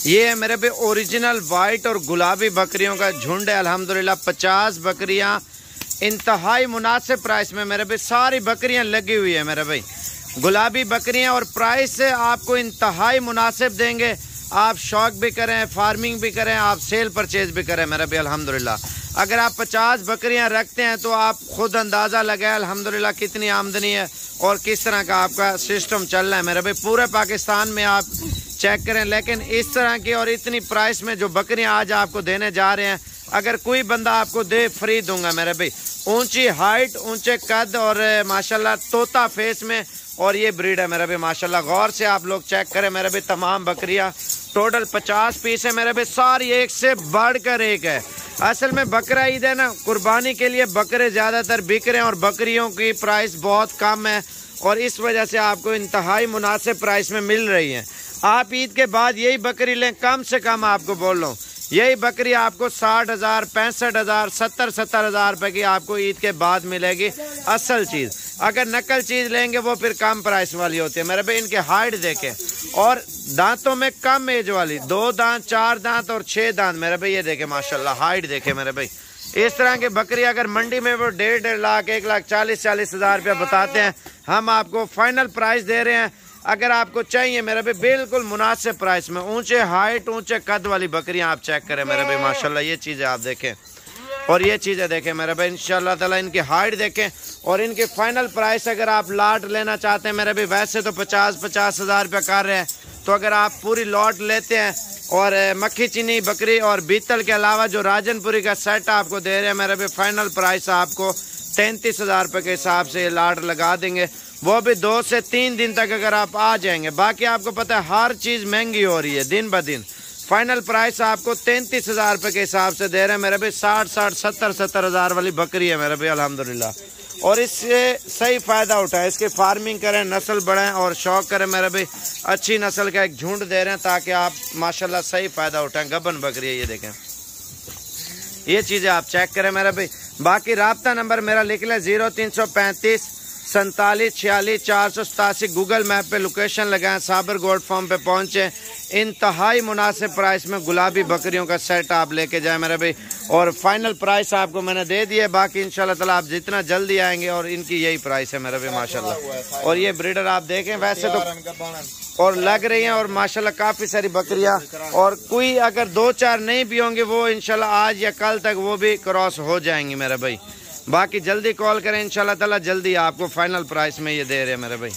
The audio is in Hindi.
ये है मेरे पे ओरिजिनल वाइट और गुलाबी बकरियों का झुंड है। अल्हम्दुलिल्लाह 50 बकरियां इंतहाई मुनासिब प्राइस में मेरे पे सारी बकरियां लगी हुई है मेरे भाई। गुलाबी बकरियां और प्राइस से आपको इंतहाई मुनासिब देंगे। आप शौक भी करें, फार्मिंग भी करें, आप सेल परचेज भी करें मेरे भाई। अल्हम्दुलिल्लाह अगर आप 50 बकरियां रखते हैं तो आप खुद अंदाज़ा लगाए अल्हम्दुलिल्लाह कितनी आमदनी है और किस तरह का आपका सिस्टम चल रहा है मेरे भाई। पूरे पाकिस्तान में आप चेक करें, लेकिन इस तरह की और इतनी प्राइस में जो बकरियां आज आपको देने जा रहे हैं, अगर कोई बंदा आपको दे फ्री दूंगा मेरे भाई। ऊंची हाइट, ऊंचे कद और माशाल्लाह तोता फेस में और ये ब्रीड है मेरे भाई माशाल्लाह। गौर से आप लोग चेक करें मेरे भाई। तमाम बकरियां टोटल 50 पीस है मेरे भाई, सारी एक से बढ़कर एक है। असल में बकरा ईद है ना, कुर्बानी के लिए बकरे ज़्यादातर बिक रहे हैं और बकरियों की प्राइस बहुत कम है और इस वजह से आपको इंतहाई मुनासिब प्राइस में मिल रही है। आप ईद के बाद यही बकरी लें, कम से कम आपको बोल रहा हूँ यही बकरी आपको 60,000, 65,000, 70,000 रुपए की आपको ईद के बाद मिलेगी असल चीज़। अगर नकल चीज़ लेंगे वो फिर कम प्राइस वाली होती है मेरे भाई। इनके हाइट देखें और दांतों में कम एज वाली, 2 दांत, 4 दांत और 6 दांत मेरे भाई। ये देखे माशाल्लाह हाइट देखे मेरे भाई। इस तरह की बकरी अगर मंडी में वो 1.5 लाख, 1,40,000 रुपया बताते हैं, हम आपको फाइनल प्राइस दे रहे हैं। अगर आपको चाहिए मेरे भाई बिल्कुल मुनासिब प्राइस में, ऊंचे हाइट, ऊंचे कद वाली बकरियां आप चेक करें मेरे भाई माशाल्लाह। ये चीज़ें आप देखें और ये चीज़ें देखें मेरे भाई इंशाल्लाह ताला। इनकी हाइट देखें और इनके फाइनल प्राइस अगर आप लाट लेना चाहते हैं मेरे भाई, वैसे तो 50,000 रुपया कर रहे हैं, तो अगर आप पूरी लॉट लेते हैं और मक्खी चीनी बकरी और बीतल के अलावा जो राजनपुरी का सेट आपको दे रहे हैं मेरे भाई, फाइनल प्राइस आपको 33,000 रुपये के हिसाब से लाट लगा देंगे। वो भी 2 से 3 दिन तक अगर आप आ जाएंगे। बाकी आपको पता है हर चीज़ महंगी हो रही है दिन ब दिन। फाइनल प्राइस आपको 33,000 रुपये के हिसाब से दे रहे हैं मेरे भाई। 60,000, 70,000 वाली बकरी है मेरे भाई अल्हम्दुलिल्लाह। और इससे सही फ़ायदा उठाएं, इसकी फार्मिंग करें, नस्ल बढ़ाएं और शौक करें मेरे भाई। अच्छी नस्ल का एक झुंड दे रहे हैं ताकि आप माशाल्लाह सही फ़ायदा उठाएं। गबन बकरी है ये देखें, ये चीज़ें आप चेक करें मेरे भाई। बाकी राब्ता नंबर मेरा लिख लें 0335 47 46 487। गूगल मैप पे लोकेशन लगाएं, साबर गोल्ड फार्म पे पहुंचे। इंतहाई मुनासिब प्राइस में गुलाबी बकरियों का सेट आप लेके जाएं मेरे भाई। और फाइनल प्राइस आपको मैंने दे दिए। बाकी इंशाल्लाह ताला आप जितना जल्दी आएंगे और इनकी यही प्राइस है मेरे भाई माशाल्लाह। और ये ब्रीडर आप देखें वैसे तो और लग रही हैं और माशाल्लाह काफ़ी सारी बकरियां, और कोई अगर 2-4 नहीं भी होंगे वो इंशाल्लाह आज या कल तक वो भी क्रॉस हो जाएंगी मेरे भाई। बाकी जल्दी कॉल करें इंशाल्लाह ताला, जल्दी आपको फाइनल प्राइस में ये दे रहे हैं मेरे भाई।